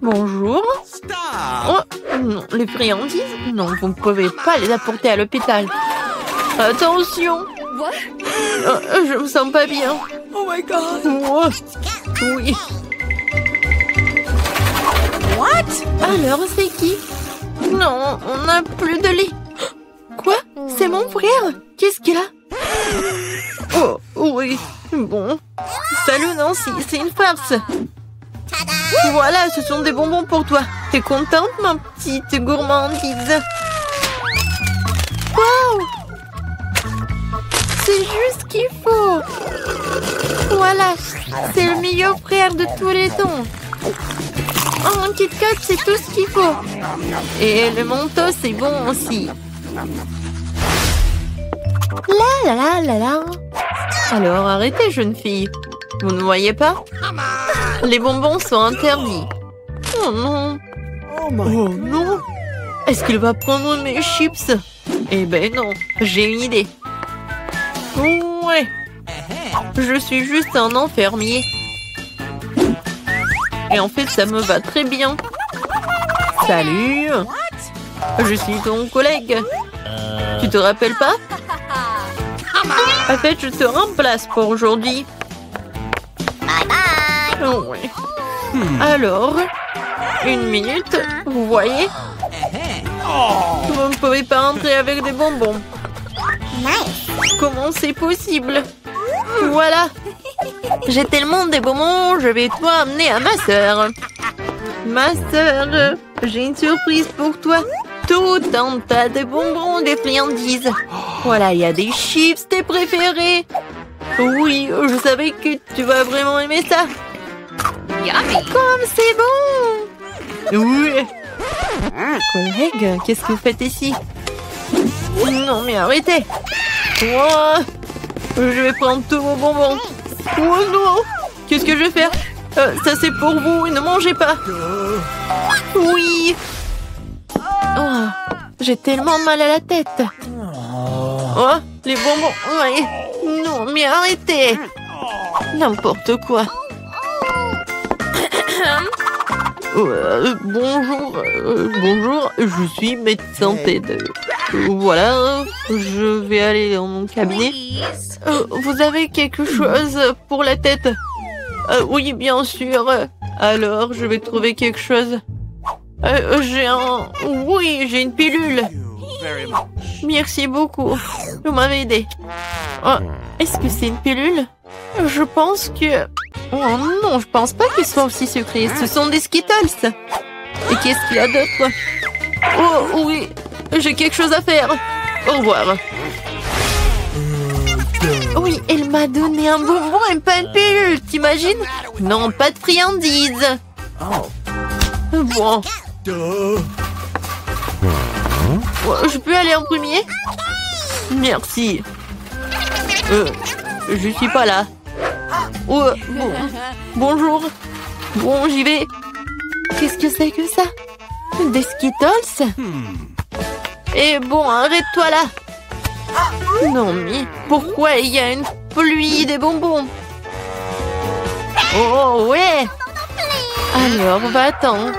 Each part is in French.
Bonjour. Oh, non, les friandises? Non, vous ne pouvez pas les apporter à l'hôpital. Attention. Je me sens pas bien. Oh my god. Oh, oui. What? Alors, c'est qui? Non, on n'a plus de lit. Quoi? C'est mon frère? Qu'est-ce qu'il a? Oh, oui. Bon. Salut Nancy, c'est une farce. Voilà, ce sont des bonbons pour toi. T'es contente, ma petite gourmandise? Wow! C'est juste ce qu'il faut. Voilà, c'est le meilleur frère de tous les temps. Oh, un Kit Kat, c'est tout ce qu'il faut. Et le Mentos, c'est bon aussi. La la la la la. Alors, arrêtez, jeune fille. Vous ne voyez pas? Les bonbons sont interdits. Oh non. Oh non. Est-ce qu'il va prendre mes chips? Eh ben non, j'ai une idée. Ouais. Je suis juste un enfermier. Et en fait, ça me va très bien. Salut. Je suis ton collègue. Tu te rappelles pas? En fait, je te remplace pour aujourd'hui. Oh, ouais. Alors, une minute, vous voyez? Vous ne pouvez pas entrer avec des bonbons. Comment c'est possible? Voilà. J'ai tellement de bonbons, je vais tout amener à ma sœur. Ma sœur, j'ai une surprise pour toi. Tout un tas de bonbons, des friandises. Voilà, il y a des chips, tes préférés. Oui, je savais que tu vas vraiment aimer ça. Comme c'est bon! Oui! Collègue, qu'est-ce que vous faites ici? Non, mais arrêtez! Oh, je vais prendre tous vos bonbons. Oh non! Qu'est-ce que je vais faire? Ça, c'est pour vous, ne mangez pas. Oui! Oh, j'ai tellement mal à la tête. Oh, les bonbons. Ouais. Non, mais arrêtez! N'importe quoi. Bonjour, je suis médecin TED. Voilà, je vais aller dans mon cabinet. Vous avez quelque chose pour la tête? Oui, bien sûr. Alors, je vais trouver quelque chose. Oui, j'ai une pilule. Merci beaucoup. Vous m'avez aidé. Oh, est-ce que c'est une pilule? Je pense que... Oh non, je pense pas qu'ils soient aussi sucrés. Ce sont des Skittles. Et qu'est-ce qu'il y a d'autre? Oh oui, j'ai quelque chose à faire. Au revoir. Oui, elle m'a donné un bonbon et pas une pilule, t'imagines? Non, pas de friandises. Bon. Je peux aller en premier? Merci. Je suis pas là. Oh, bon. Bonjour. Bon, j'y vais. Qu'est-ce que c'est que ça? Des Skittles? Et bon, arrête-toi là. Non, mais pourquoi il y a une pluie des bonbons? Oh, ouais. Alors, va-t'en.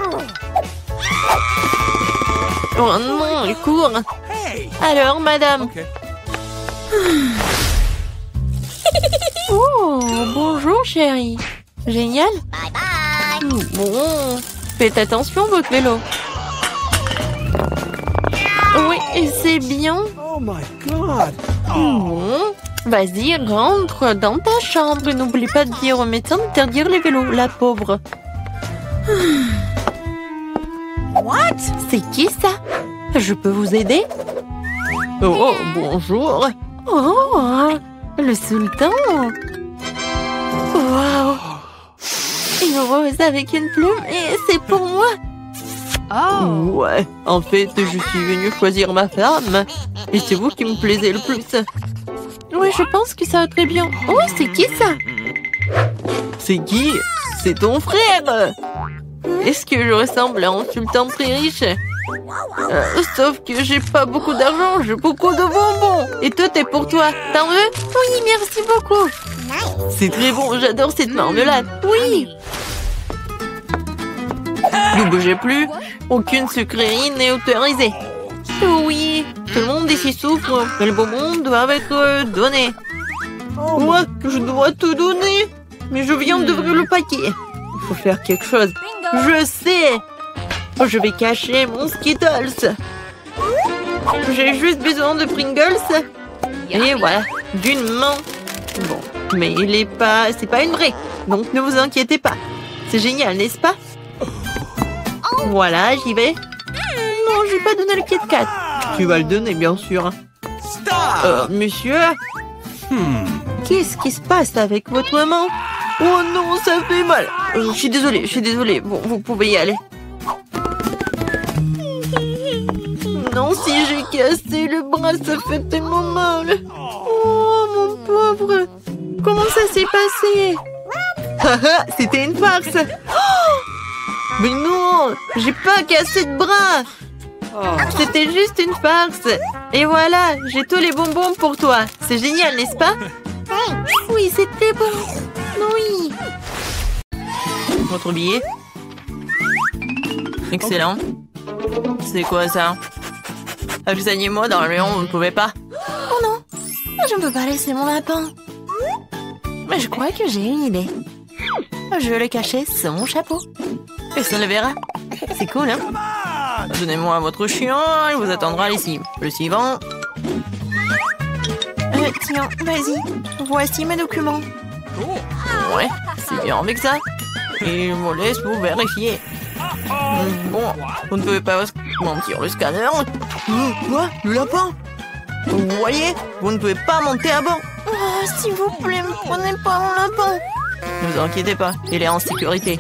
Oh non, il court. Alors, madame. Oh, bonjour, chérie. Génial. Bon, faites attention, votre vélo. Oui, c'est bien. Oh my god. Bon, vas-y, rentre dans ta chambre. N'oublie pas de dire au médecin d'interdire les vélos, la pauvre. What? C'est qui ça? Je peux vous aider? Oh, bonjour. Oh, le sultan. Waouh. Une rose avec une plume et c'est pour moi. Oh. Ouais, en fait, je suis venue choisir ma femme. Et c'est vous qui me plaisez le plus. Oui, je pense que ça va très bien. Oh, c'est qui ça? C'est qui? C'est ton frère. Est-ce que je ressemble à un sultan très riche? Sauf que j'ai pas beaucoup d'argent, j'ai beaucoup de bonbons. Et tout est pour toi. T'en veux? Oui, merci beaucoup. C'est très bon, j'adore cette marmelade. Oui. Ne bougez plus. Aucune sucrerie n'est autorisée. Oui, tout le monde ici souffre. Mais le bonbon doit être donné. Moi, je dois tout donner. Mais je viens d'ouvrir le paquet. Il faut faire quelque chose. Je sais. Je vais cacher mon Skittles. J'ai juste besoin de Pringles. Et voilà, d'une main. Bon, mais c'est pas une vraie. Donc ne vous inquiétez pas. C'est génial, n'est-ce pas? Voilà, j'y vais. Non, je vais pas donner le Kit Kat. Tu vas le donner, bien sûr. Monsieur? Qu'est-ce qui se passe avec votre main? Oh non, ça fait mal. Je suis désolée. Bon, vous pouvez y aller. Non, si j'ai cassé le bras, ça fait tellement mal. Oh, mon pauvre. Comment ça s'est passé? Haha, c'était une farce. Oh, mais non, j'ai pas cassé de bras. C'était juste une farce. Et voilà, j'ai tous les bonbons pour toi. C'est génial, n'est-ce pas? Oui, c'était bon. Oui. Votre billet. Excellent. C'est quoi ça? Accompagnez-moi dans le lion, vous ne pouvez pas. Oh non, je ne peux pas laisser mon lapin. Mais je crois que j'ai une idée. Je vais le cacher sous mon chapeau. Personne ne le verra. C'est cool, hein? Donnez-moi votre chien, il vous attendra ici. Le suivant. Tiens, vas-y. Voici mes documents. Ouais, c'est bien avec ça. Et je vous laisse vous vérifier. Bon, vous ne pouvez pas mentir le scanner. Quoi? Le lapin? Vous voyez? Vous ne pouvez pas monter à bord. Oh, s'il vous plaît, ne prenez pas mon lapin. Ne vous inquiétez pas, il est en sécurité.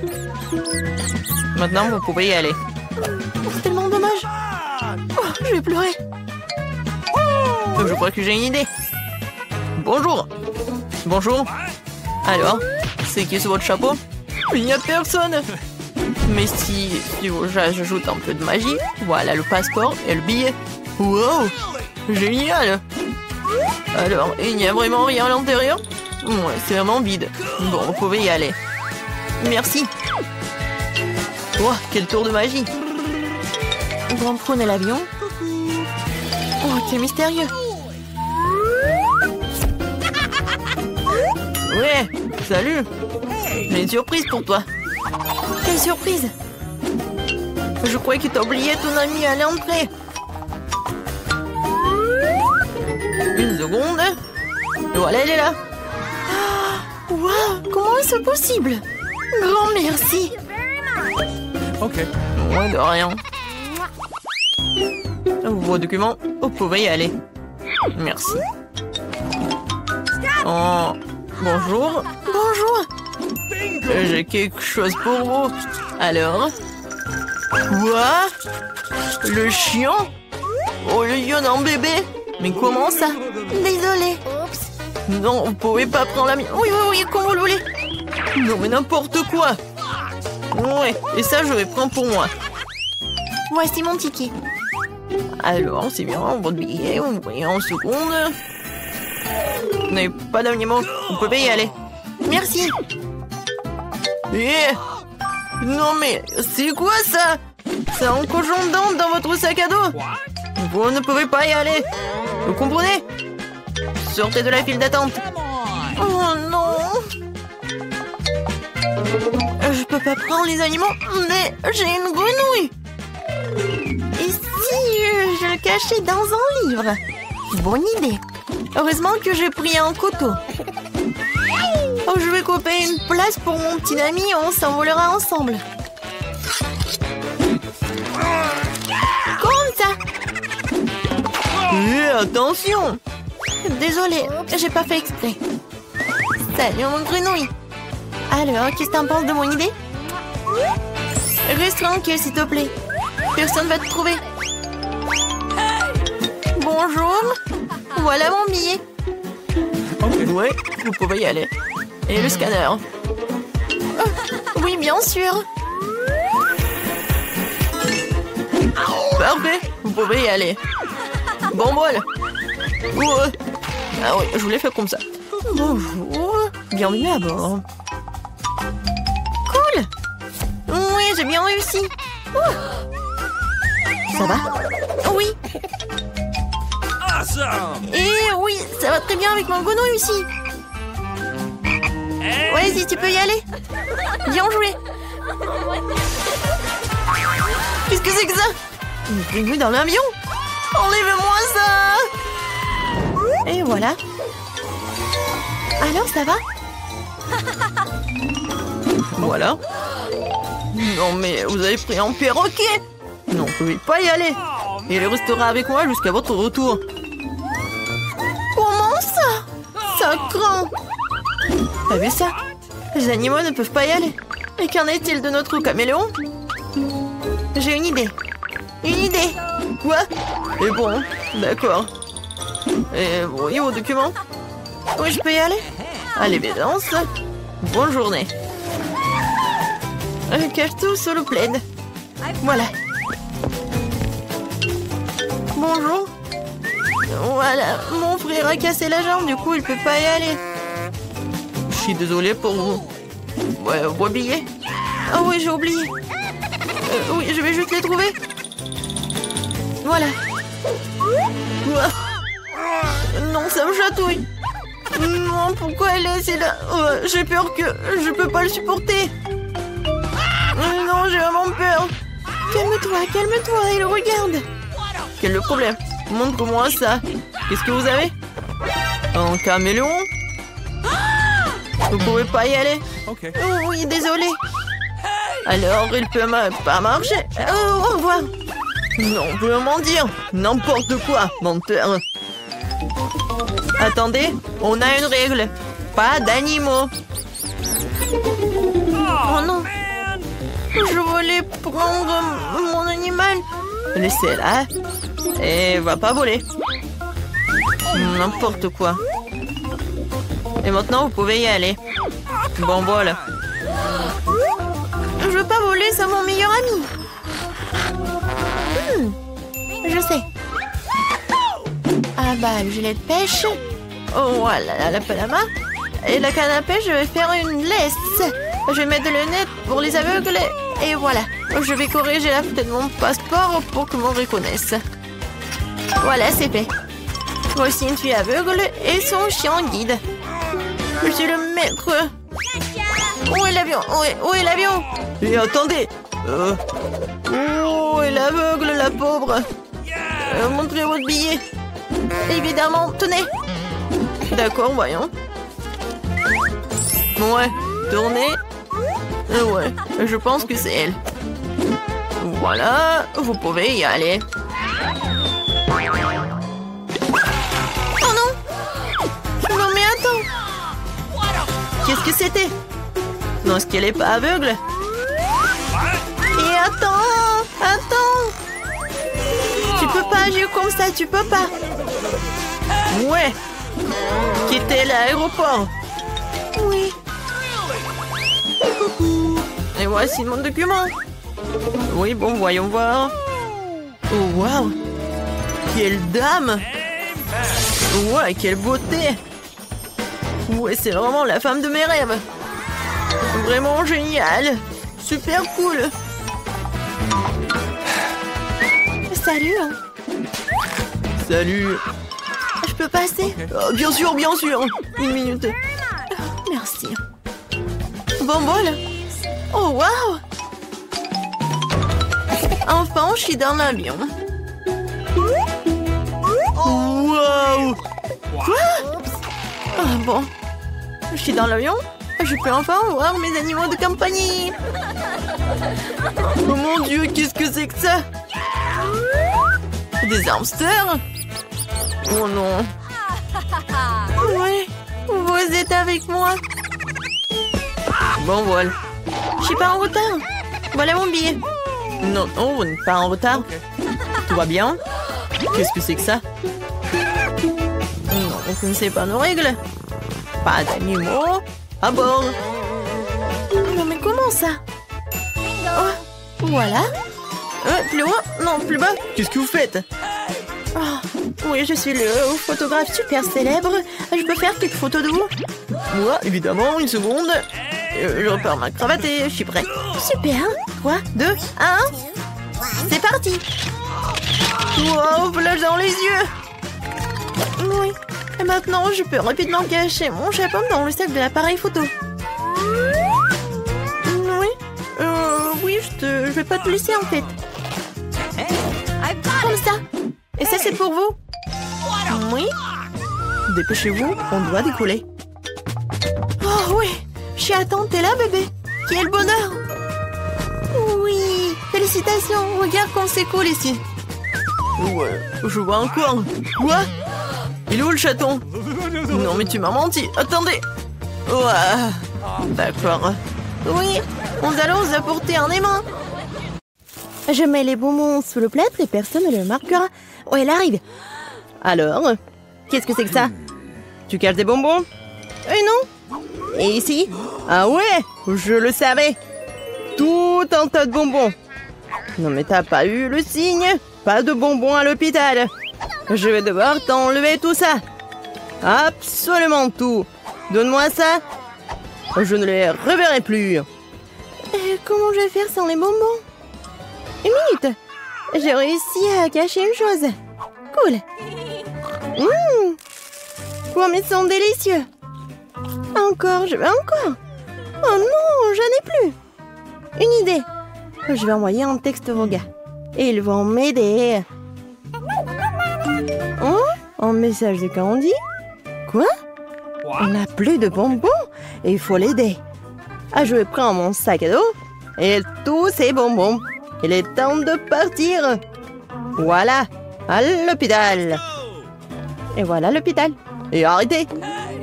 Maintenant, vous pouvez y aller. C'est tellement dommage. Oh, je vais pleurer. Je crois que j'ai une idée. Bonjour. Bonjour. Alors, c'est qui sur votre chapeau? Il n'y a personne. Mais si j'ajoute un peu de magie, voilà le passeport et le billet. Wow, génial. Alors, il n'y a vraiment rien à l'intérieur? Ouais, c'est vraiment vide. Bon, vous pouvez y aller. Merci. Oh, quel tour de magie. Bon, prenez l'avion. Oh, quel mystérieux. Ouais, salut. J'ai une surprise pour toi. Quelle surprise? Je croyais que t'as oublié ton ami à l'entrée. Une seconde. Voilà, elle est là. Waouh, comment est-ce possible? Grand merci. Ok. Ouais, de rien. Vos documents, vous pouvez y aller. Merci. Oh, bonjour. Bonjour. J'ai quelque chose pour vous. Alors? Quoi? Le chien? Oh, il y en a un bébé? Mais comment ça? Désolée. Non, vous pouvez pas prendre la mienne. Oui, comme vous le voulez. Non, mais n'importe quoi. Ouais, et ça, je vais prendre pour moi. Voici mon ticket. Alors, c'est bien, votre billet, vous voyez en seconde. Vous n'avez pas d'animaux, vous pouvez y aller. Merci. Non mais, c'est quoi ça? C'est un cochon d'Inde dans votre sac à dos? Vous ne pouvez pas y aller. Vous comprenez? Sortez de la file d'attente. Oh non. Je peux pas prendre les animaux, mais j'ai une grenouille. Et si je le cachais dans un livre? Bonne idée. Heureusement que j'ai pris un couteau. Oh, je vais couper une place pour mon petit ami, on s'envolera ensemble. Comme ça. Attention. Désolée, j'ai pas fait exprès. Salut mon grenouille. Alors, qu'est-ce que t'en penses de mon idée? Reste tranquille, s'il te plaît. Personne va te trouver. Bonjour. Voilà mon billet. Oui, vous pouvez y aller. Et le scanner. Oui, bien sûr. Parfait, vous pouvez y aller. Bon vol. Ah oui, je voulais faire comme ça. Bonjour, bienvenue à bord. Cool. Oui, j'ai bien réussi. Ouh. Ça va? Oui. Et oui, ça va très bien avec mon grenouille aussi. Vas-y, tu peux y aller. Bien joué. Qu'est-ce que c'est que ça? Une pingouine dans l'avion? Enlève-moi ça. Et voilà. Alors, ça va? Voilà. Non, mais vous avez pris un perroquet. Non, vous ne pouvez pas y aller. Et il restera avec moi jusqu'à votre retour. Comment ça? Ça craint. T'as vu ça? Les animaux ne peuvent pas y aller. Et qu'en est-il de notre caméléon? J'ai une idée. Une idée. Quoi? Et bon, d'accord. Et oui, vos documents? Oui, je peux y aller? Allez, bédance. Bonne journée. Cache-tout sous le plaid. Voilà. Bonjour. Voilà, mon frère a cassé la jambe, du coup il peut pas y aller. Je suis désolée pour vous. Ouais, vous oubliez? Ah oui, j'ai oublié. Oui, je vais juste les trouver. Voilà. Ouah. Non, ça me chatouille. Non, pourquoi elle est laissée là? J'ai peur que je peux pas le supporter. Non, j'ai vraiment peur. Calme-toi, calme-toi, il regarde. Quel est le problème? Montre-moi ça. Qu'est-ce que vous avez? Un caméléon? Vous pouvez pas y aller? Okay. Oh oui, désolé. Alors, il peut pas marcher. Oh, au revoir. Non, vous pouvez m'en dire. N'importe quoi, menteur. Attendez, on a une règle. Pas d'animaux. Oh non. Je voulais prendre mon animal. Laissez-la. Et va pas voler. N'importe quoi. Et maintenant, vous pouvez y aller. Bon, voilà. Je veux pas voler, c'est mon meilleur ami. Je sais. Ah bah, le gilet de pêche. Oh, voilà, la pelle à main. Et la canne à pêche, je vais faire une laisse. Je vais mettre le net pour les aveugles. Et voilà. Je vais corriger la photo de mon passeport pour que m'on reconnaisse. Voilà, c'est fait. Voici une fille aveugle et son chien guide. Je suis le maître. Où est l'avion? Où est l'avion? Et attendez. Où est l'aveugle, la pauvre? Montrez votre billet. Évidemment, tenez. D'accord, voyons. Ouais, tournez. Ouais, je pense que c'est elle. Voilà, vous pouvez y aller. Oh non! Non mais attends! Qu'est-ce que c'était? Non, est-ce qu'elle est pas aveugle? Et attends! Attends! Tu peux pas agir comme ça, tu peux pas! Ouais! Quittez l'aéroport! Oui! Et voici mon document! Oui, bon, voyons voir. Oh, waouh! Quelle dame! Ouais, quelle beauté! Ouais, c'est vraiment la femme de mes rêves! Vraiment génial! Super cool! Salut! Salut! Je peux passer? Bien sûr, bien sûr! Une minute! Merci! Bon bol! Oh, waouh! Enfin, je suis dans l'avion. Waouh! Quoi? Ah bon. Je suis dans l'avion. Je peux enfin voir mes animaux de compagnie. Oh mon Dieu, qu'est-ce que c'est que ça? Des hamsters? Oh non. Oui, vous êtes avec moi. Bon, voilà. Je suis pas en retard. Voilà mon billet. Non, non, vous n'êtes pas en retard. Tout va bien? Qu'est-ce que c'est que ça? Non, vous ne connaissez pas nos règles. Pas d'animaux à bord. Non, mais comment ça? Oh, voilà. Plus haut? Non, plus bas. Qu'est-ce que vous faites? Oh, oui, je suis le photographe super célèbre. Je peux faire quelques photos de vous? Moi, évidemment, une seconde. Je repars ma cravate et je suis prêt. Super. 3, 2, 1. C'est parti. Wow, flash dans les yeux. Oui. Et maintenant, je peux rapidement cacher mon chapeau dans le sac de l'appareil photo. Oui. Oui, je vais pas te laisser en fait. Comme ça. Et ça, c'est pour vous. Oui. Dépêchez-vous, on doit décoller. Oh oui. Chaton, t'es là, bébé? Quel bonheur! Oui! Félicitations! Regarde comme c'est cool ici! Ouais, je vois encore! Quoi? Il est où le chaton? Non mais tu m'as menti! Attendez! Ouais! D'accord. Oui! Nous allons vous apporter un aimant! Je mets les bonbons sous le plâtre et personne ne le remarquera. Oh, elle arrive! Alors? Qu'est-ce que c'est que ça? Tu caches des bonbons? Non! Et ici? Ah ouais, je le savais. Tout un tas de bonbons. Non mais t'as pas eu le signe? Pas de bonbons à l'hôpital. Je vais devoir t'enlever tout ça. Absolument tout. Donne-moi ça. Je ne les reverrai plus. Comment je vais faire sans les bonbons? Une minute. J'ai réussi à cacher une chose. Cool. Oh mais ils sont délicieux. Encore, je veux encore. Oh non, j'en ai plus. Une idée. Je vais envoyer un texte aux gars. Et ils vont m'aider. Oh, un message de Candy? Quoi? On n'a plus de bonbons et il faut l'aider. Ah, je vais prendre mon sac à dos et tous ces bonbons. Il est temps de partir. Voilà, à l'hôpital. Et voilà l'hôpital. Et arrêtez.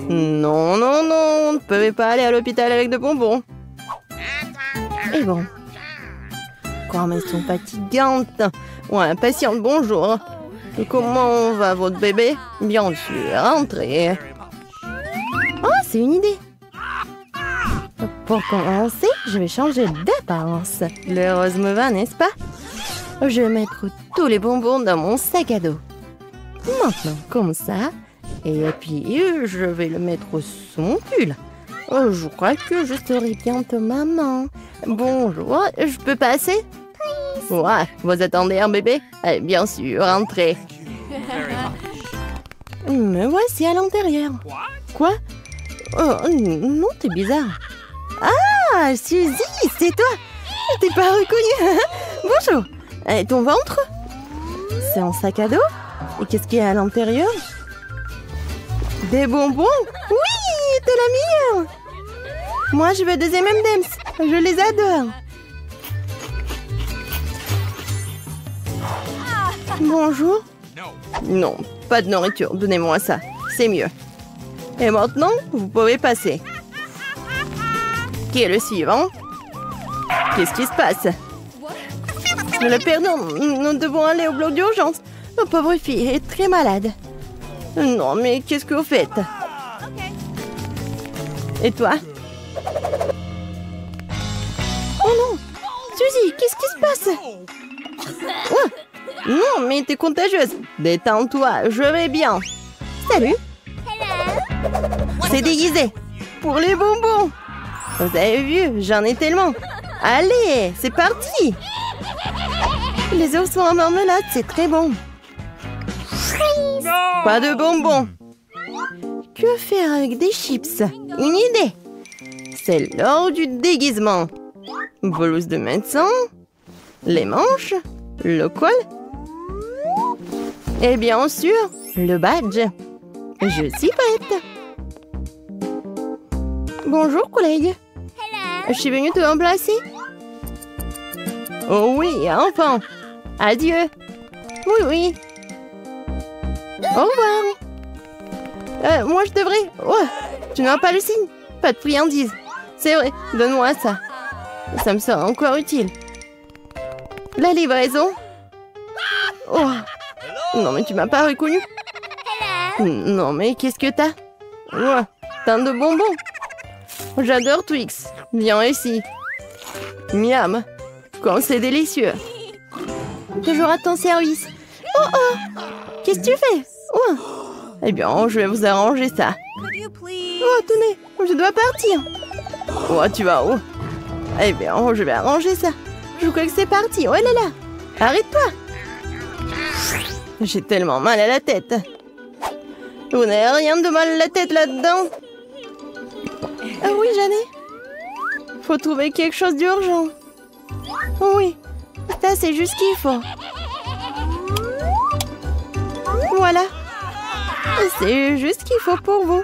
Non, non, non, on ne pouvait pas aller à l'hôpital avec de bonbons. Et bon. Comme elles sont fatigantes. Ouais, patiente, bonjour. Et comment va votre bébé? Bien sûr, entrez. Oh, c'est une idée. Pour commencer, je vais changer d'apparence. Le rose me va, n'est-ce pas? Je vais mettre tous les bonbons dans mon sac à dos. Maintenant, comme ça. Et puis, je vais le mettre sous mon pull. Oh, je crois que je serai bientôt maman. Bonjour, je peux passer? Ouais, vous attendez un bébé? Bien sûr, entrez. Me voici à l'intérieur. Quoi? Oh, non, t'es bizarre. Ah, Suzy, c'est toi? T'es pas reconnue? Bonjour. Et ton ventre? C'est un sac à dos? Et qu'est-ce qu'il y a à l'intérieur? Des bonbons? Oui, t'es la meilleure! Moi, je veux des M&M's. Je les adore. Bonjour. Non, pas de nourriture. Donnez-moi ça. C'est mieux. Et maintenant, vous pouvez passer. Qui est le suivant? Qu'est-ce qui se passe? Le perdant, nous devons aller au bloc d'urgence. La pauvre fille est très malade. Non, mais qu'est-ce que vous faites? Et toi? Oh non! Suzy, qu'est-ce qui se passe? Oh, non, mais t'es contagieuse. Détends-toi, je vais bien. Salut. C'est déguisé. Pour les bonbons. Vous avez vu, j'en ai tellement. Allez, c'est parti. Les œufs sont en marmelade, c'est très bon. Pas de bonbons. Que faire avec des chips? Une idée. C'est l'heure du déguisement. Blouse de médecin. Les manches. Le col. Et bien sûr, le badge. Je suis prête. Bonjour, collègue. Je suis venue te remplacer. Oh oui, enfin. Adieu. Oui, oui. Au revoir. Moi, je devrais... Oh, tu n'as pas le signe? Pas de friandises. C'est vrai, donne-moi ça. Ça me sera encore utile. La livraison. Oh. Non, mais tu m'as pas reconnu. Non, mais qu'est-ce que t'as? Oh, tant de bonbons. J'adore Twix. Viens ici. Miam. Quand c'est délicieux. Toujours à ton service. Oh, oh. Qu'est-ce que tu fais? Oh. Eh bien, je vais vous arranger ça. Oh, tenez, je dois partir. Oh, tu vas où? Eh bien, je vais arranger ça. Je crois que c'est parti. Oh là là. Arrête-toi. J'ai tellement mal à la tête. Vous n'avez rien de mal à la tête là-dedans? Ah oui, Jeannet. Faut trouver quelque chose d'urgent. Oui, ça c'est juste ce qu'il faut. Voilà. C'est juste ce qu'il faut pour vous.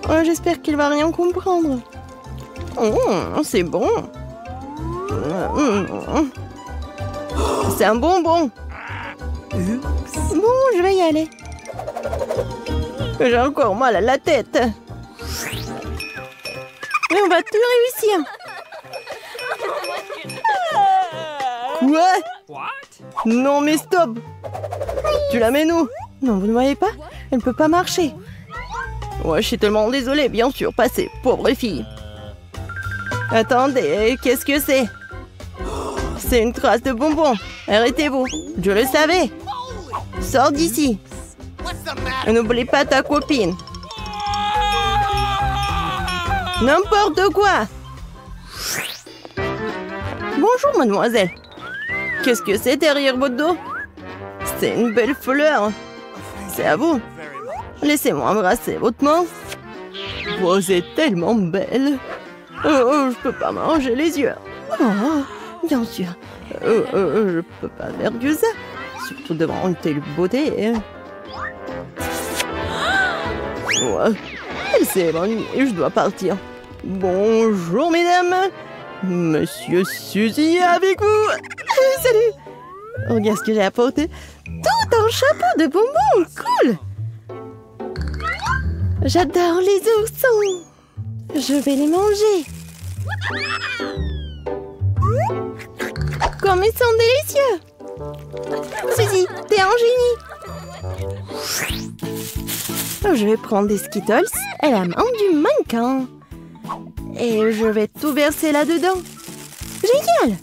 Oh, j'espère qu'il va rien comprendre. Oh, c'est bon. C'est un bonbon. Bon, je vais y aller. J'ai encore mal à la tête. Mais on va tout réussir. Quoi? Non mais stop. Tu la mets où? Non, vous ne voyez pas? Elle ne peut pas marcher. Ouais, je suis tellement désolée, bien sûr, passez, pauvre fille. Attendez, qu'est-ce que c'est? C'est une trace de bonbon. Arrêtez-vous, je le savais. Sors d'ici. Et n'oublie pas ta copine. N'importe quoi. Bonjour, mademoiselle. Qu'est-ce que c'est derrière votre dos? C'est une belle fleur. C'est à vous. Laissez-moi embrasser votre main. Vous êtes tellement belle. Oh, je peux pas manger les yeux. Oh, bien sûr. Je peux pas faire que ça. Surtout devant une telle beauté. Ouais. Elle s'est évanouie et je dois partir. Bonjour, mesdames. Monsieur Suzy avec vous. Salut. Regarde ce que j'ai apporté. Tout un chapeau de bonbons. Cool. J'adore les oursons. Je vais les manger. Comme ils sont délicieux. Suzy, t'es un génie. Je vais prendre des Skittles et la main du mannequin. Et je vais tout verser là-dedans. Génial.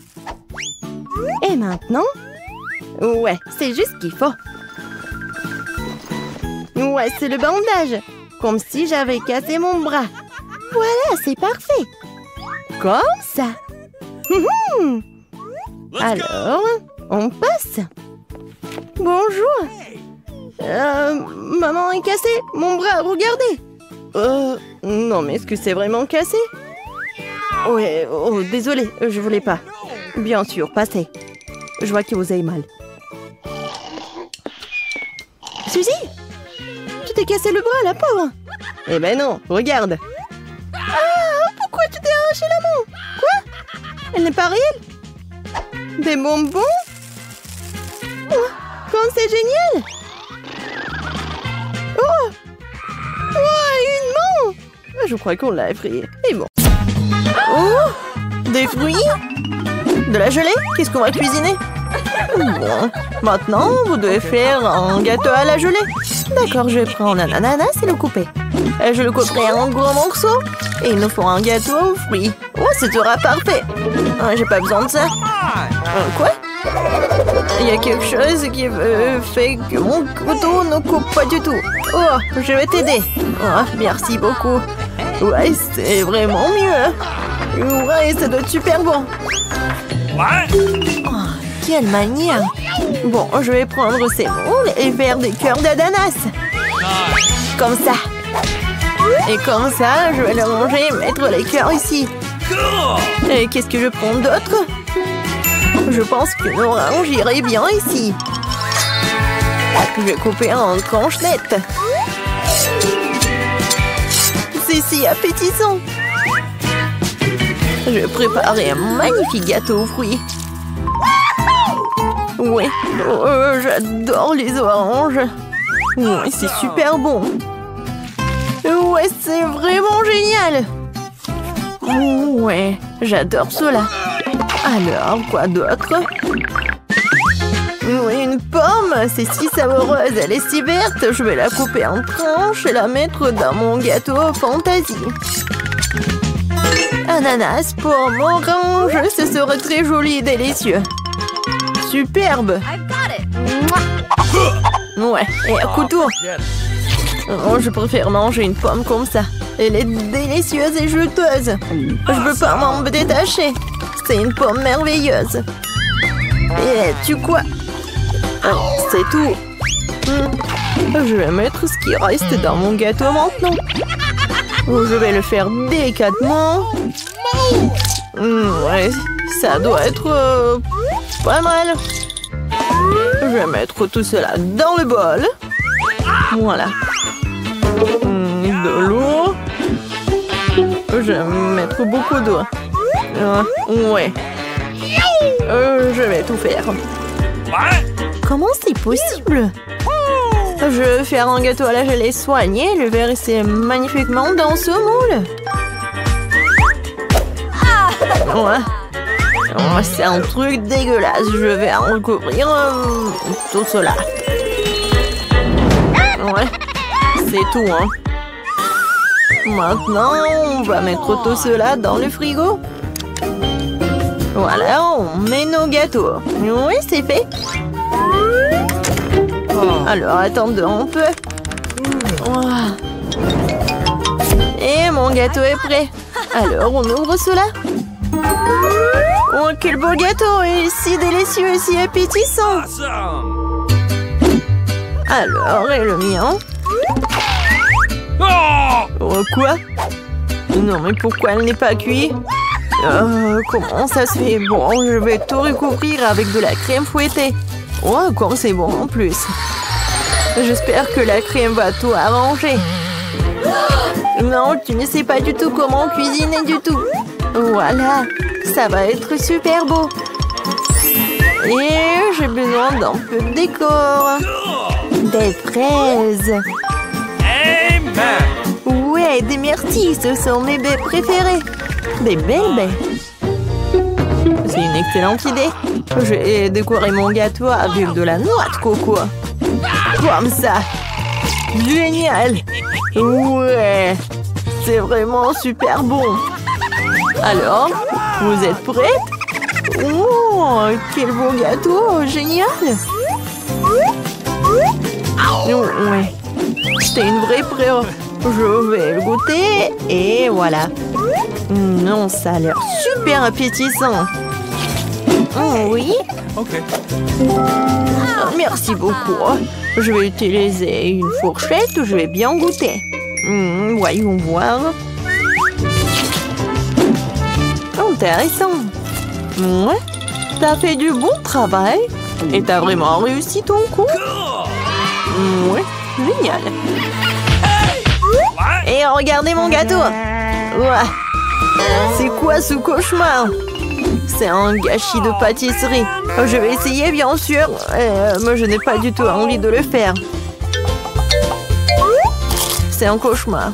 Et maintenant? Ouais, c'est juste ce qu'il faut. Ouais, c'est le bandage. Comme si j'avais cassé mon bras. Voilà, c'est parfait. Comme ça. Alors, on passe. Bonjour. Maman est cassée. Mon bras, regardez. Non, mais est-ce que c'est vraiment cassé? Ouais, oh, désolé, je voulais pas. Bien sûr, passez. Je vois que vous avez mal. Suzy? Tu t'es cassé le bras, la pauvre. Eh ben non, regarde. Ah, pourquoi tu t'es arraché la main? Quoi? Elle n'est pas réelle? Des bonbons? Oh, comme c'est génial! Oh! Oh, une main! Je crois qu'on l'a effrayée. Et bon. Oh! Des fruits? De la gelée? Qu'est-ce qu'on va cuisiner? Bon, maintenant, vous devez faire un gâteau à la gelée. D'accord, je vais prendre un ananas et le couper. Je le couperai en gros morceaux. Et il nous faut un gâteau aux fruits. Oh, ce sera parfait. J'ai pas besoin de ça. Quoi? Il y a quelque chose qui fait que mon couteau ne coupe pas du tout. Oh, je vais t'aider. Oh, merci beaucoup. Ouais, c'est vraiment mieux. Ouais, ça doit être super bon. Oh, quelle manière. Bon, je vais prendre ces moules et faire des cœurs d'ananas. Comme ça. Et comme ça, je vais le manger et mettre les cœurs ici. Et qu'est-ce que je prends d'autre? Je pense qu'une orange irait bien ici. Je vais couper en tranchettes. C'est si appétissant. Je vais préparer un magnifique gâteau aux fruits. Ouais, j'adore les oranges. Ouais, c'est super bon. Ouais, c'est vraiment génial. Ouais, j'adore cela. Alors, quoi d'autre? Oui, une pomme, c'est si savoureuse, elle est si verte. Je vais la couper en tranches et la mettre dans mon gâteau fantaisie. Ananas, pomme, orange, ce serait très joli et délicieux. Superbe. Ouais, et un couteau. Oh, je préfère manger une pomme comme ça. Elle est délicieuse et juteuse. Je peux pas m'en détacher. C'est une pomme merveilleuse. Et tu quoi? C'est tout. Je vais mettre ce qui reste dans mon gâteau maintenant. Je vais le faire délicatement. Ouais, ça doit être pas mal. Je vais mettre tout cela dans le bol. Voilà. De l'eau. Je vais mettre beaucoup d'eau. Ouais. Je vais tout faire. Comment c'est possible? Je vais faire un gâteau à la gelée soigné. Le verser magnifiquement dans ce moule. Ouais. C'est un truc dégueulasse. Je vais en recouvrir tout cela. Ouais. C'est tout, hein. Maintenant, on va mettre tout cela dans le frigo. Voilà, on met nos gâteaux. Oui, c'est fait. Alors, attendons un peu. Et mon gâteau est prêt. Alors, on ouvre cela. Oh, quel beau gâteau! Et si délicieux et si appétissant! Alors, et le mien? Oh, quoi? Non, mais pourquoi elle n'est pas cuite? Comment ça se fait? Bon, je vais tout recouvrir avec de la crème fouettée. Oh, comme c'est bon en plus. J'espère que la crème va tout arranger. Non, tu ne sais pas du tout comment cuisiner du tout. Voilà, ça va être super beau. Et j'ai besoin d'un peu de décor. Des fraises. Ouais, des myrtilles, ce sont mes baies préférées. Des belles baies. C'est une excellente idée. J'ai décoré mon gâteau avec de la noix de coco. Comme ça. Génial. Ouais. C'est vraiment super bon. Alors, vous êtes prêtes? Oh, quel beau gâteau. Génial. Ouais. C'est une vraie preuve. Je vais le goûter et voilà. Non, ça a l'air super appétissant. Oui. Ok. Merci beaucoup. Je vais utiliser une fourchette. Je vais bien goûter. Voyons voir. Intéressant. Ouais. T'as fait du bon travail. Et t'as vraiment réussi ton coup. Ouais. Génial. Et regardez mon gâteau. Ouais. C'est quoi ce cauchemar? C'est un gâchis de pâtisserie. Je vais essayer, bien sûr. Mais je n'ai pas du tout envie de le faire. C'est un cauchemar.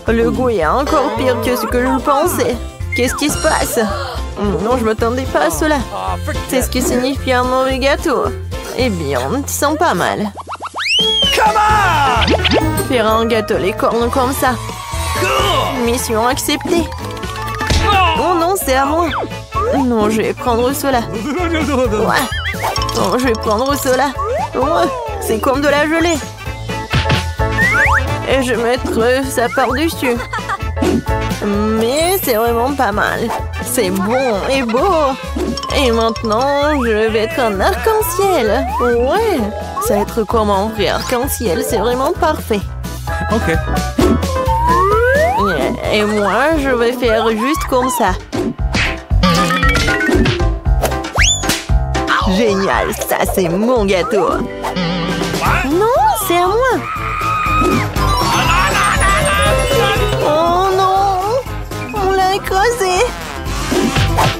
Le goût est encore pire que ce que je pensais. Qu'est-ce qui se passe? Non, je ne m'attendais pas à cela. C'est ce qui signifie un mauvais gâteau. Eh bien, tu sens pas mal. Faire un gâteau les cornes comme ça. Mission acceptée. Oh non, c'est à moi. Non, je vais prendre cela. Ouais. Non, je vais prendre cela. Ouais. C'est comme de la gelée. Et je vais mettre ça par-dessus. Mais c'est vraiment pas mal. C'est bon et beau. Et maintenant, je vais être un arc-en-ciel. Ouais. Ça va être comme un vrai arc-en-ciel. C'est vraiment parfait. Ok. Et moi, je vais faire juste comme ça. Génial, ça c'est mon gâteau. Non, c'est à moi. Oh non, on l'a écrasé.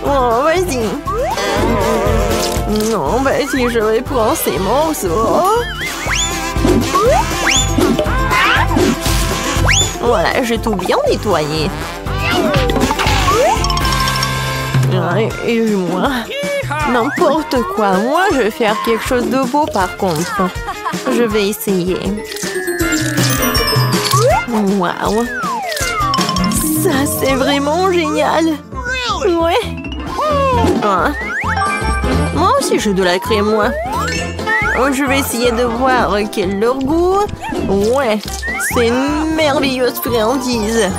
Oh, vas-y. Non, vas-y, je vais prendre ces morceaux. Voilà, j'ai tout bien nettoyé. Et moi, n'importe quoi. Moi, je vais faire quelque chose de beau par contre. Je vais essayer. Waouh. Ça, c'est vraiment génial. Ouais. Hein? Moi aussi, j'ai de la crème, moi. Je vais essayer de voir quel est leur goût. Ouais. C'est une merveilleuse friandise.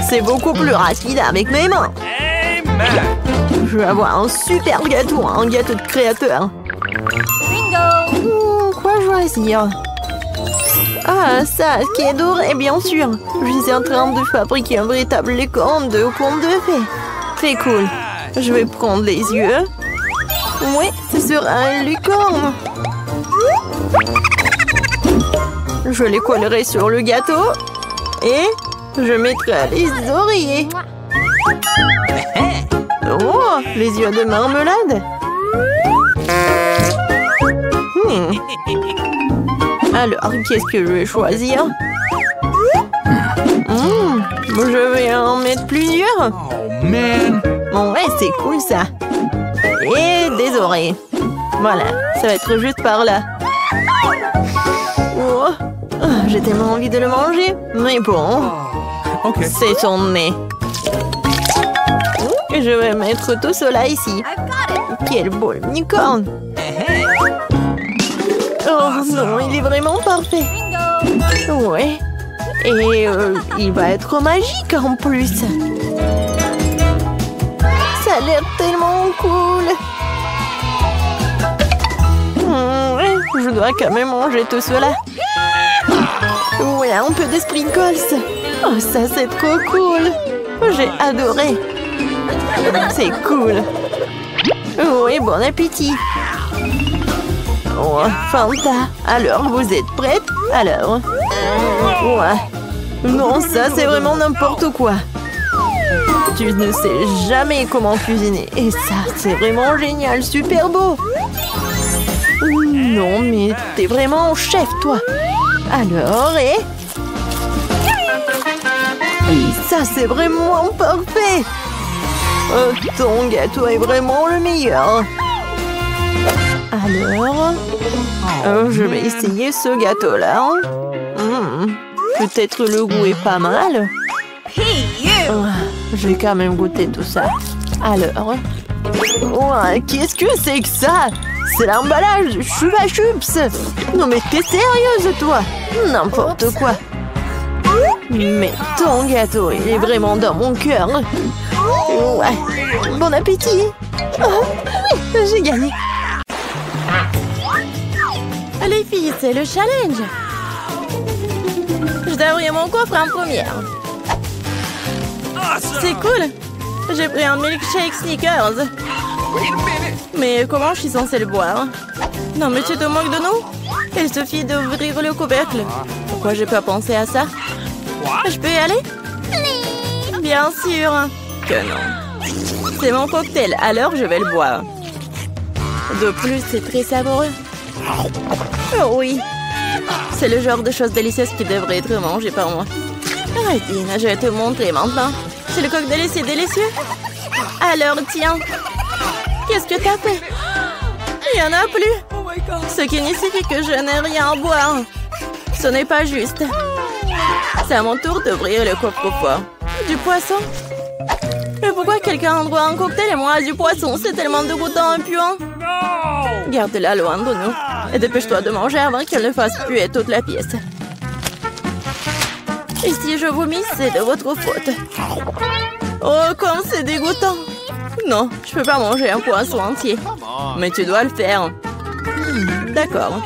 C'est beaucoup plus rapide avec mes mains. Je vais avoir un super gâteau, un gâteau de créateur. Quoi choisir? Ah, ça, qui est doré, bien sûr. Je suis en train de fabriquer un véritable licorne de conte de fées. Très cool. Je vais prendre les yeux. Oui, ce sera un licorne. Je les collerai sur le gâteau. Et je mettrai les oreillers. Oh, les yeux de marmelade. Alors, qu'est-ce que je vais choisir? Je vais en mettre plusieurs. Oh, man. Ouais, c'est cool ça. Et des oreilles. Voilà, ça va être juste par là. Oh, j'ai tellement envie de le manger. Mais bon, Okay. c'est son nez. Je vais mettre tout cela ici. Quel beau unicorne. Oh non, il est vraiment parfait. Ouais. Et il va être magique en plus. Ça a l'air tellement cool. Ouais, je dois quand même manger tout cela. Ouais, un peu de sprinkles. Oh, ça c'est trop cool. J'ai adoré. C'est cool. Oui, bon appétit. Oh, Fanta. Alors, vous êtes prête? Alors. Ouais. Non, ça, c'est vraiment n'importe quoi. Tu ne sais jamais comment cuisiner. Et ça, c'est vraiment génial, super beau. Non, mais t'es vraiment chef, toi. Alors, et ça, c'est vraiment parfait. Ton gâteau est vraiment le meilleur. Alors, je vais essayer ce gâteau-là. Peut-être le goût est pas mal. Je vais quand même goûter tout ça. Alors, qu'est-ce que c'est que ça? C'est l'emballage Chupa Chups. Non mais t'es sérieuse toi? N'importe quoi. Mais ton gâteau, il est vraiment dans mon cœur. Ouais. Bon appétit. Oh, oui, j'ai gagné. Les filles, c'est le challenge. Je dois ouvrir mon coffre en première. C'est cool. J'ai pris un milkshake Snickers. Mais comment je suis censée le boire? Non mais tu te moques de nous? Il suffit d'ouvrir le couvercle. Pourquoi j'ai pas pensé à ça? Je peux y aller? Bien sûr que non. C'est mon cocktail, alors je vais le boire. De plus, c'est très savoureux. Oh oui. C'est le genre de choses délicieuses qui devrait être mangées par moi. Arrêtine, je vais te montrer maintenant. C'est le cocktail, c'est délicieux. Alors tiens. Qu'est-ce que t'as fait? Il n'y en a plus. Ce qui signifie que je n'ai rien à boire. Ce n'est pas juste. C'est à mon tour d'ouvrir le coffre-fort. Du poisson? Mais pourquoi quelqu'un boit un cocktail et moi du poisson? C'est tellement dégoûtant et puant. Garde-la loin de nous. Et dépêche-toi de manger avant qu'elle ne fasse puer toute la pièce. Et si je vomis, c'est de votre faute. Oh, comme c'est dégoûtant. Non, je peux pas manger un poisson entier. Mais tu dois le faire. D'accord.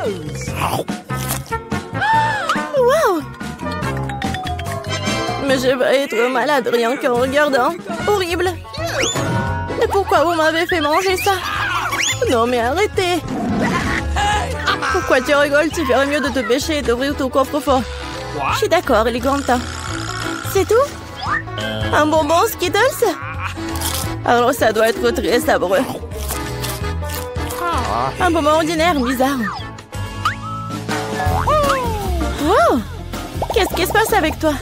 Wow! Mais je vais être malade rien qu'en regardant. Horrible. Et pourquoi vous m'avez fait manger ça? Non mais arrêtez. Pourquoi tu rigoles? Tu ferais mieux de te pêcher et d'ouvrir ton coffre-fort. Je suis d'accord, il est grand temps. C'est tout? Un bonbon Skittles? Alors ça doit être très savoureux. Un bonbon ordinaire, bizarre. Wow! Qu'est-ce qui se passe avec toi?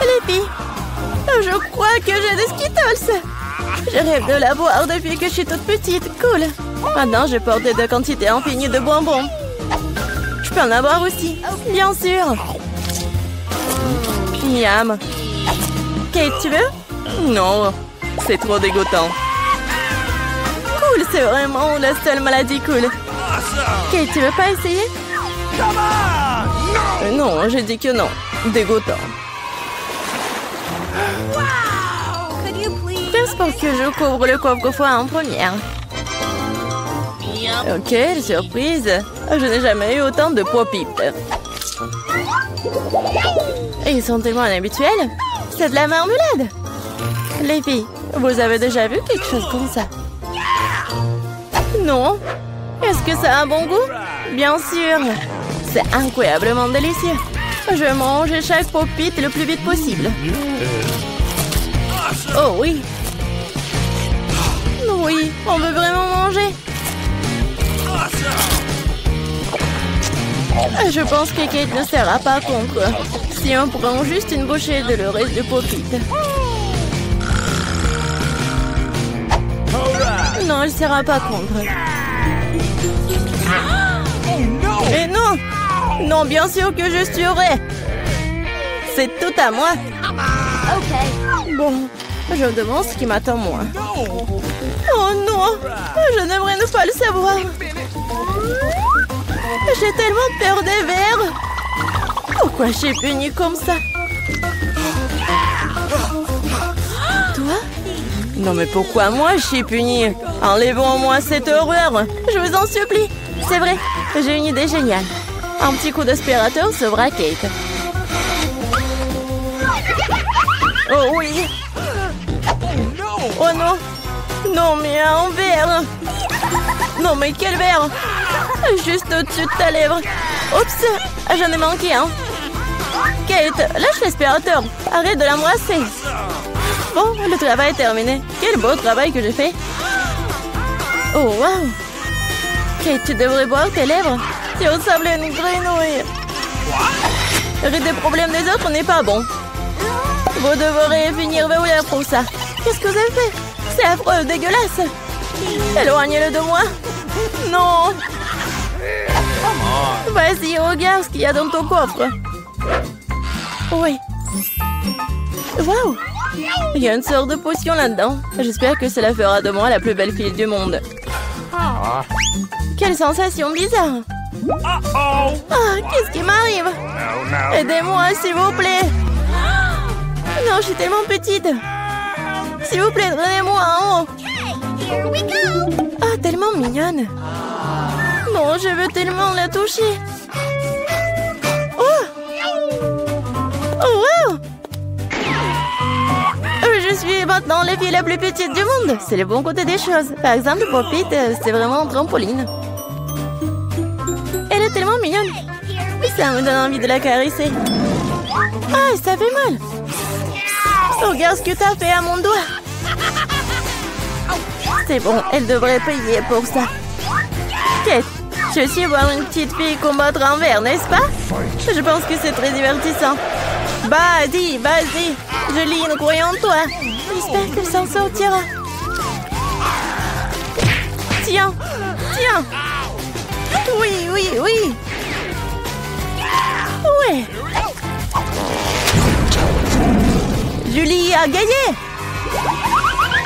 Les filles, je crois que j'ai des Skittles. Je rêve de la boire depuis que je suis toute petite. Cool. Maintenant, je porte de quantités infinies de bonbons. Je peux en avoir aussi. Bien sûr. Miam. Kate, tu veux? Non, c'est trop dégoûtant. Cool, c'est vraiment la seule maladie cool. Kate, tu veux pas essayer? Non, j'ai dit que non. Dégoûtant. pour que je couvre le coffre-fort en première. Ok, quelle surprise! Je n'ai jamais eu autant de pop-it. Et ils sont tellement inhabituels. C'est de la marmelade. Les filles, vous avez déjà vu quelque chose comme ça? Non? Est-ce que ça a un bon goût? Bien sûr. C'est incroyablement délicieux. Je vais manger chaque pop-it le plus vite possible. Oh oui. Oui, on veut vraiment manger. Je pense que Kate ne sera pas contre si on prend juste une bouchée de le reste de pop-it. Non, elle ne sera pas contre. Mais non! Non, bien sûr que je suivrai. C'est tout à moi. Bon, je me demande ce qui m'attend moi. Oh non! Je n'aimerais ne pas le savoir. J'ai tellement peur des vers. Pourquoi je suis punie comme ça? Toi? Non mais pourquoi moi je suis punie? Enlevons-moi cette horreur. Je vous en supplie. C'est vrai, j'ai une idée géniale. Un petit coup d'aspirateur sauvera Kate. Oh oui. Oh non. Non mais un verre. Non mais quel verre? Juste au-dessus de ta lèvre. Oups, j'en ai manqué un. Kate, lâche l'aspirateur. Arrête de l'embrasser. Bon, le travail est terminé. Quel beau travail que j'ai fait. Oh, wow. Kate, tu devrais boire tes lèvres. Tu ressembles à une grenouille. Rire des problèmes des autres n'est pas bon. Vous devrez finir verrouillé pour ça. Qu'est-ce que vous avez fait? C'est affreux, dégueulasse. Éloignez-le de moi. Non. Vas-y, regarde ce qu'il y a dans ton coffre. Oui. Waouh. Il y a une sorte de potion là-dedans. J'espère que cela fera de moi la plus belle fille du monde. Quelle sensation bizarre. Ah, qu'est-ce qui m'arrive? Aidez-moi, s'il vous plaît. Non, je suis tellement petite. S'il vous plaît, donnez-moi en haut. Ah, tellement mignonne. Non, je veux tellement la toucher. Oh! Oh, wow! Je suis maintenant la fille la plus petite du monde. C'est le bon côté des choses. Par exemple, Pop-It, c'est vraiment un trampoline. Elle est tellement mignonne. Ça me donne envie de la caresser. Ah, ça fait mal. Regarde ce que t'as fait à mon doigt. C'est bon, elle devrait payer pour ça. Kate, tu sais voir une petite fille combattre un verre, n'est-ce pas? Je pense que c'est très divertissant. Vas-y, vas-y. Julie, croyons en toi. J'espère qu'elle s'en sortira. Tiens, tiens. Oui, oui, oui. Ouais. Julie a gagné.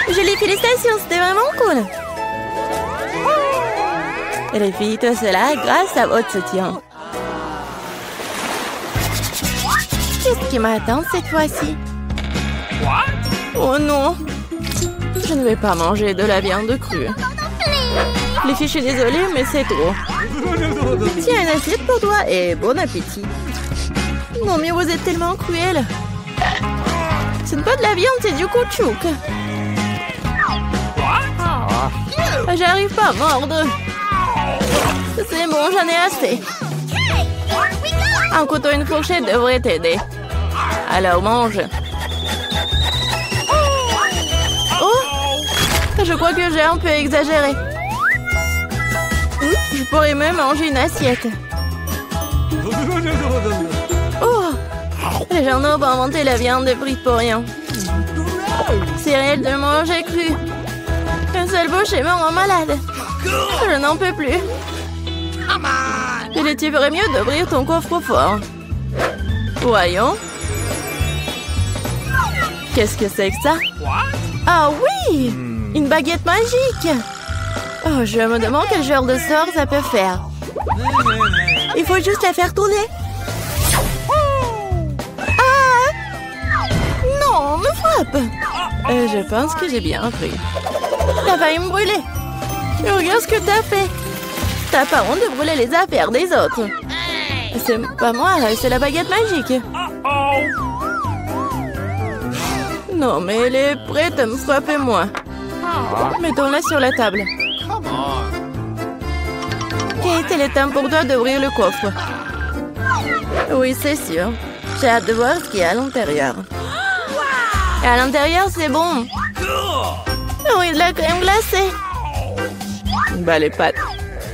Julie, félicitations, c'était vraiment cool. Et les filles, tout cela grâce à votre soutien. Qu'est-ce qui m'attend cette fois-ci? Oh non! Je ne vais pas manger de la viande crue. Les filles, je suis désolée, mais c'est trop. Tiens, une assiette pour toi et bon appétit. Non, mais vous êtes tellement cruel. Ce n'est pas de la viande, c'est du caoutchouc. J'arrive pas à mordre. C'est bon, j'en ai assez. Un couteau et une fourchette devraient t'aider. Alors mange. Oh! Je crois que j'ai un peu exagéré. Je pourrais même manger une assiette. Oh! Les gens n'ont pas inventé la viande frite pour rien. C'est réel de manger cru. Un seul bouchée me rend malade. Je n'en peux plus. Tu ferais mieux d'ouvrir ton coffre-fort. Voyons. Qu'est-ce que c'est que ça? Ah oui! Une baguette magique! Oh, je me demande quel genre de sort ça peut faire. Il faut juste la faire tourner. Ah! Non, me frappe. Je pense que j'ai bien appris. T'as failli me brûler. Regarde ce que t'as fait. T'as pas honte de brûler les affaires des autres. C'est pas moi, c'est la baguette magique. Non, mais elle est prête à me frapper, moi. Mettons-la sur la table. Kate, il est temps pour toi d'ouvrir le coffre. Oui, c'est sûr. J'ai hâte de voir ce qu'il y a à l'intérieur. À l'intérieur, c'est bon. Oui, de la crème glacée. Bah, les pâtes.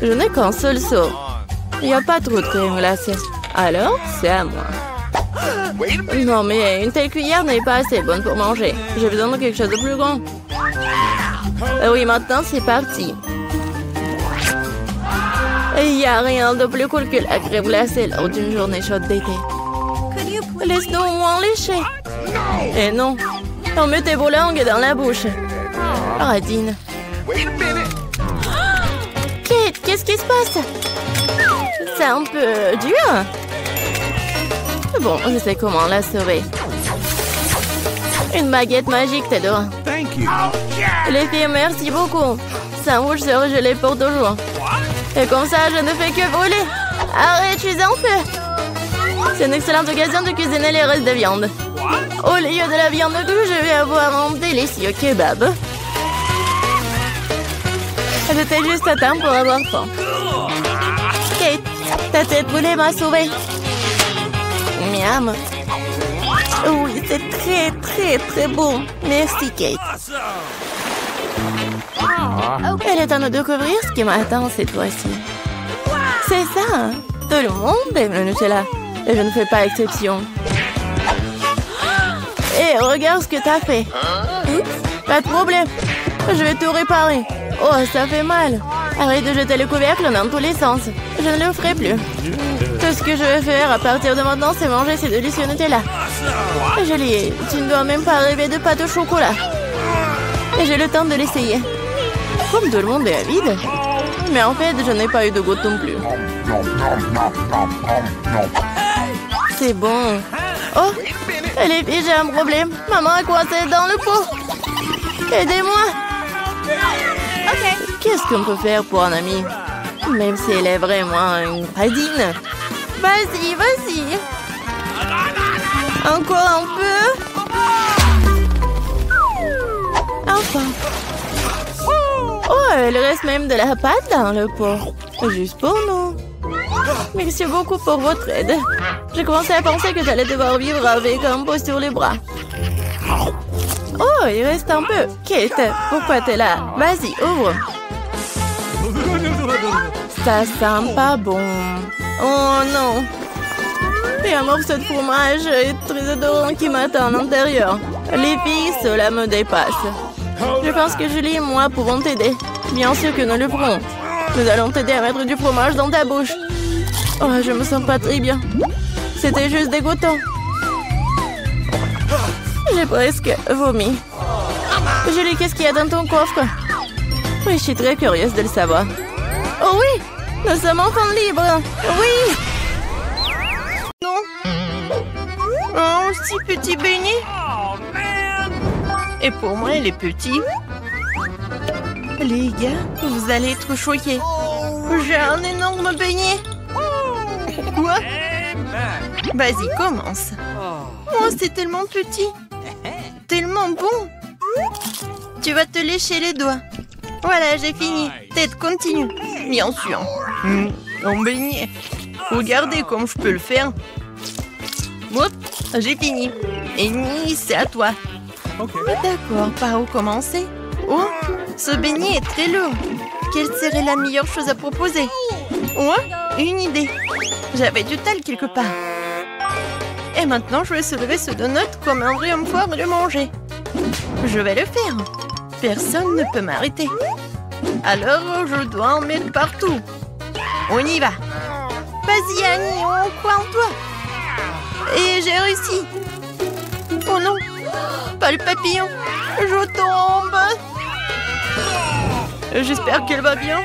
Je n'ai qu'un seul seau. Il n'y a pas trop de crème glacée. Alors, c'est à moi. Non, mais une telle cuillère n'est pas assez bonne pour manger. J'ai besoin de quelque chose de plus grand. Oui, maintenant, c'est parti. Il n'y a rien de plus cool que la crème glacée lors d'une journée chaude d'été. Laisse-nous au moins lécher. Et non, on met tes langues dans la bouche. Radine. Kate, qu'est-ce qui se passe? C'est un peu dur. Bon, je sais comment la sauver. Une baguette magique t'aidera. Thank you. Les filles, merci beaucoup. Sandwich sera gelé pour toujours. Et comme ça, je ne fais que brûler. Arrête, je suis en feu. C'est une excellente occasion de cuisiner les restes de viande. Au lieu de la viande crue, je vais avoir un délicieux kebab. J'étais juste à temps pour avoir faim. Kate, ta tête brûlée m'a sauvée. Miam. Oui, c'est très, très, très bon. Merci, Kate. Il est temps de découvrir ce qui m'attend cette fois-ci. C'est ça. Tout le monde aime le Nutella. Et je ne fais pas exception. Et regarde ce que t'as fait. Pas de problème. Je vais tout réparer. Oh, ça fait mal. Arrête de jeter le couvercle dans tous les sens. Je ne le ferai plus. Tout ce que je vais faire à partir de maintenant, c'est manger ces délicieux Nutella. Julie, tu ne dois même pas rêver de pâte au chocolat. Et j'ai le temps de l'essayer. Comme tout le monde est avide. Mais en fait, je n'ai pas eu de goutte non plus. C'est bon. Oh, les filles, j'ai un problème. Maman a coincé dans le pot. Aidez-moi. Qu'est-ce qu'on peut faire pour un ami? Même si elle est vraiment une radine. Vas-y, vas-y. Encore un peu. Enfin. Oh, il reste même de la pâte dans le pot. Juste pour nous. Merci beaucoup pour votre aide. J'ai commencé à penser que j'allais devoir vivre avec un pot sur les bras. Oh, il reste un peu. Kate, pourquoi t'es là? Vas-y, ouvre. Ça sent pas bon. Oh non. Il y a un morceau de fromage et très odorant qui m'attend à l'intérieur. Les filles, cela me dépasse. Je pense que Julie et moi pouvons t'aider. Bien sûr que nous le ferons. Nous allons t'aider à mettre du fromage dans ta bouche. Oh, je me sens pas très bien. C'était juste dégoûtant. J'ai presque vomi. Julie, qu'est-ce qu'il y a dans ton coffre? Oui, je suis très curieuse de le savoir. Oh oui, nous sommes enfin libres. Oui. Non. Oh, si petit beignet. Et pour moi, il est petit. Les gars, vous allez être choqués. J'ai un énorme beignet. Quoi? Vas-y, commence. Oh, c'est tellement petit. Tellement bon. Tu vas te lécher les doigts. Voilà, j'ai fini. Tête, continue. Bien sûr. Un beignet. Regardez comme je peux le faire. Hop, j'ai fini. Et ni, c'est à toi. D'accord, par où commencer? Oh, ce beignet est très lourd. Quelle serait la meilleure chose à proposer? Oh, une idée. J'avais du tal quelque part. Et maintenant, je vais soulever ce donut comme un vrai homme fort et le manger. Je vais le faire. Personne ne peut m'arrêter. Alors, je dois en mettre partout. On y va. Vas-y, Annie, on croit en toi. Et j'ai réussi. Oh non, pas le papillon. Je tombe. J'espère qu'elle va bien.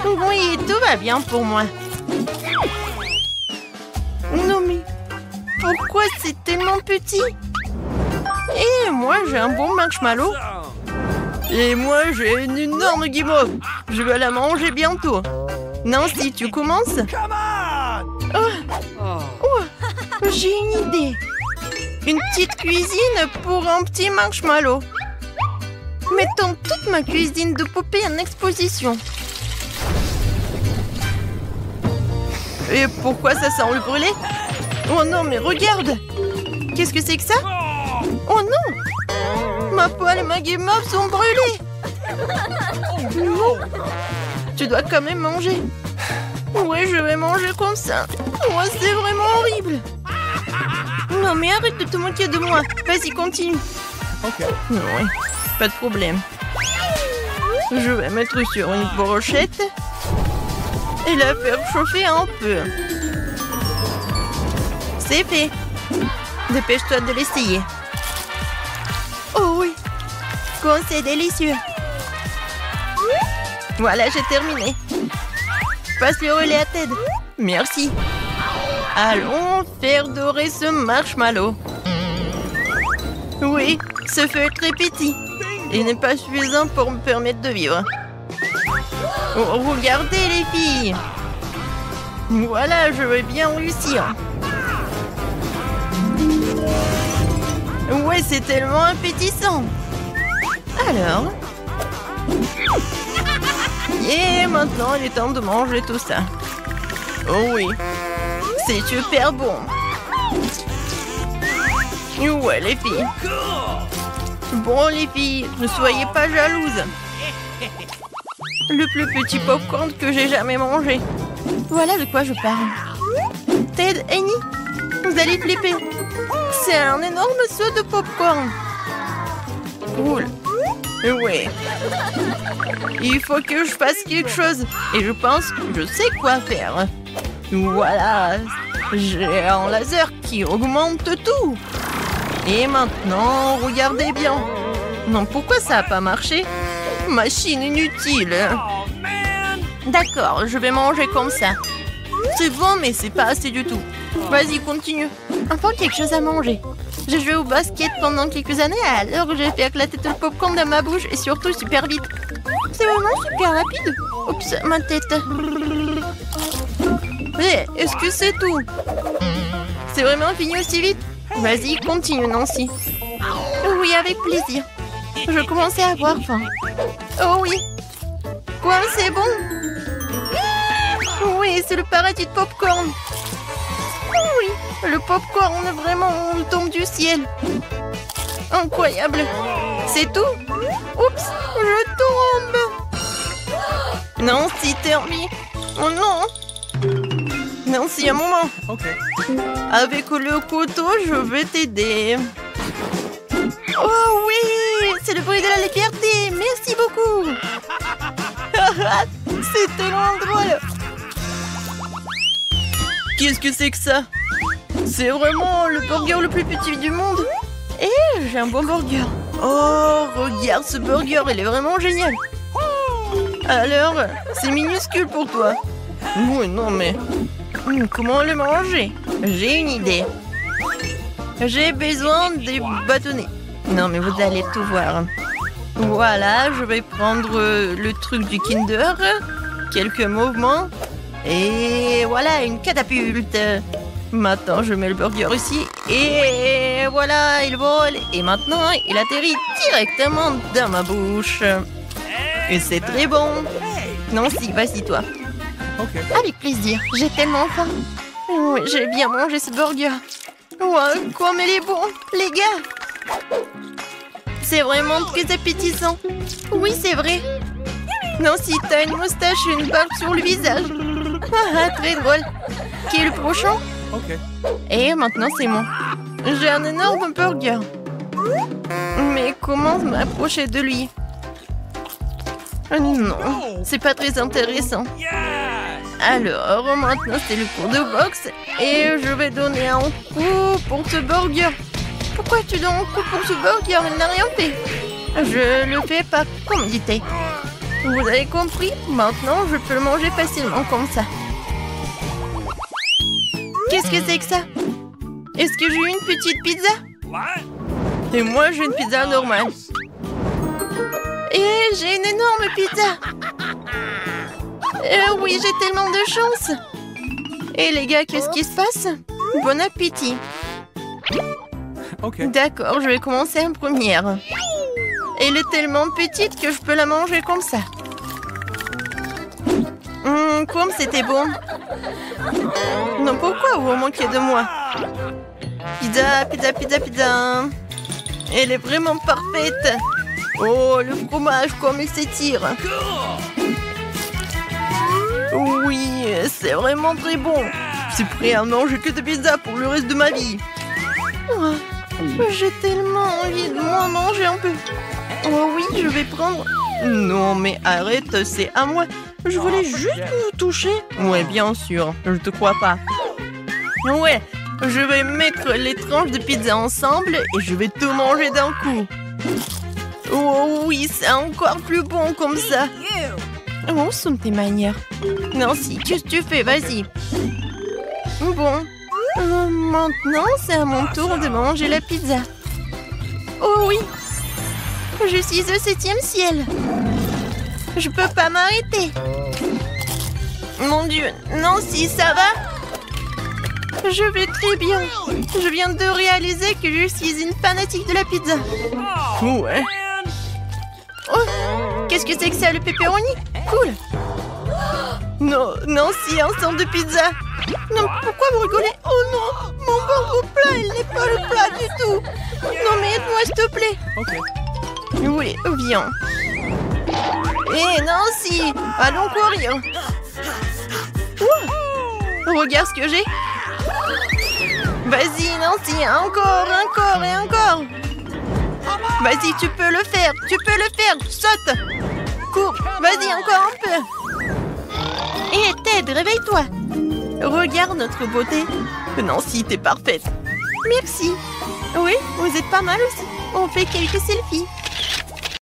Oui, tout va bien pour moi. Non mais, pourquoi c'est tellement petit? Et moi, j'ai un bon marshmallow. Et moi, j'ai une énorme guimauve. Je vais la manger bientôt. Nancy, tu commences? Oh, j'ai une idée. Une petite cuisine pour un petit marshmallow. Mettons toute ma cuisine de poupée en exposition. Et pourquoi ça sent le brûlé? Oh non, mais regarde! Qu'est-ce que c'est que ça? Oh non! Ma poêle et ma guimauve sont brûlées! Non! Tu dois quand même manger. Ouais, je vais manger comme ça. Oh, c'est vraiment horrible. Non, mais arrête de te moquer de moi. Vas-y, continue. Ok. Ouais, pas de problème. Je vais mettre sur une brochette et la faire chauffer un peu. C'est fait. Dépêche-toi de l'essayer. Oh oui. Quand c'est délicieux. Voilà, j'ai terminé. Passe le relais à Ted. Merci. Allons faire dorer ce marshmallow. Oui, ce feu est très petit. Il n'est pas suffisant pour me permettre de vivre. Oh, regardez les filles. Voilà, je vais bien réussir. Ouais, c'est tellement appétissant. Alors. Et maintenant, il est temps de manger tout ça. Oh oui, c'est super bon. Ouais, les filles. Bon, les filles, ne soyez pas jalouses. Le plus petit popcorn que j'ai jamais mangé. Voilà de quoi je parle. Ted, Annie, vous allez flipper. C'est un énorme seau de popcorn. Cool. Ouais. Il faut que je fasse quelque chose. Et je pense que je sais quoi faire. Voilà. J'ai un laser qui augmente tout. Et maintenant, regardez bien. Non, pourquoi ça n'a pas marché? Machine inutile. D'accord, je vais manger comme ça. C'est bon, mais c'est pas assez du tout. Vas-y, continue. Enfin, quelque chose à manger. J'ai joué au basket pendant quelques années, alors j'ai fait éclater tout le popcorn dans ma bouche et surtout super vite. C'est vraiment super rapide. Oups, ma tête. Hé, est-ce que c'est tout? C'est vraiment fini aussi vite? Vas-y, continue, Nancy. Oui, avec plaisir. Je commençais à avoir faim. Oh oui. Quoi, c'est bon? Oui, c'est le paradis de popcorn. Oui, le popcorn vraiment tombe du ciel. Incroyable. C'est tout? Oups, je tombe. Nancy, Termi. Oh non. Nancy, un moment. Ok. Avec le couteau, je vais t'aider. Oh oui, c'est le bruit de la liberté. Merci beaucoup. C'est tellement drôle. Qu'est-ce que c'est que ça? C'est vraiment le burger le plus petit du monde. Et j'ai un bon burger. Oh, regarde ce burger, il est vraiment génial. Alors, c'est minuscule pour toi. Oui, non mais... comment le manger? J'ai une idée. J'ai besoin des bâtonnets. Non mais vous allez tout voir. Voilà, je vais prendre le truc du Kinder. Quelques mouvements. Et voilà, une catapulte. Maintenant, je mets le burger ici. Et voilà, il vole. Et maintenant, il atterrit directement dans ma bouche. Et c'est très bon. Nancy, vas-y toi. Ok. Avec plaisir, j'ai tellement faim. Oui, j'ai bien mangé ce burger. Ouais, comme il est bon, les gars. C'est vraiment très appétissant. Oui, c'est vrai. Nancy, t'as une moustache et une barbe sur le visage. Ah, très drôle. Qui est le prochain? Ok. Et maintenant, c'est moi. J'ai un énorme burger. Mais comment m'approcher de lui? Non, c'est pas très intéressant. Alors, maintenant, c'est le cours de boxe. Et je vais donner un coup pour ce burger. Pourquoi tu donnes un coup pour ce burger? Il n'a rien fait. Je le fais par commodité. Vous avez compris? Maintenant, je peux le manger facilement comme ça. Qu'est-ce que c'est que ça? Est-ce que j'ai eu une petite pizza? Et moi, j'ai une pizza normale. Et j'ai une énorme pizza. Oui, j'ai tellement de chance. Et les gars, qu'est-ce qui se passe? Bon appétit. Okay. D'accord, je vais commencer en première. Elle est tellement petite que je peux la manger comme ça. Comme c'était bon. Non, pourquoi vous manquez de moi? Pizza, pizza, pizza, pizza. Elle est vraiment parfaite. Oh, le fromage, comme il s'étire. Oui, c'est vraiment très bon. Je suis prêt à manger que de pizza pour le reste de ma vie. Oh, j'ai tellement envie de m'en manger un peu. Oh oui, je vais prendre... Non, mais arrête, c'est à moi. Je voulais juste vous toucher. Ouais, bien sûr, je te crois pas. Ouais, je vais mettre les tranches de pizza ensemble et je vais tout manger d'un coup. Oh oui, c'est encore plus bon comme ça. Où sont tes manières? Nancy, qu'est-ce que tu fais? Vas-y. Bon, maintenant c'est à mon tour de manger la pizza. Oh oui, je suis au 7e ciel. Je peux pas m'arrêter. Mon Dieu, Nancy, ça va? Je vais très bien. Je viens de réaliser que je suis une fanatique de la pizza. Ouais. Oh, qu'est-ce que c'est que ça, le pepperoni? Cool. Non, Nancy, un stand de pizza. Non, pourquoi vous rigolez? Oh non, mon bon plat, il n'est pas le plat du tout. Non, mais aide-moi, s'il te plaît. Okay. Oui, viens. Hé, Nancy, allons courir. Ouh, regarde ce que j'ai. Vas-y, Nancy, encore, encore et encore. Vas-y, tu peux le faire, saute. Cours, vas-y, encore un peu. Hé, Ted, réveille-toi. Regarde notre beauté. Nancy, t'es parfaite. Merci. Oui, vous êtes pas mal aussi. On fait quelques selfies.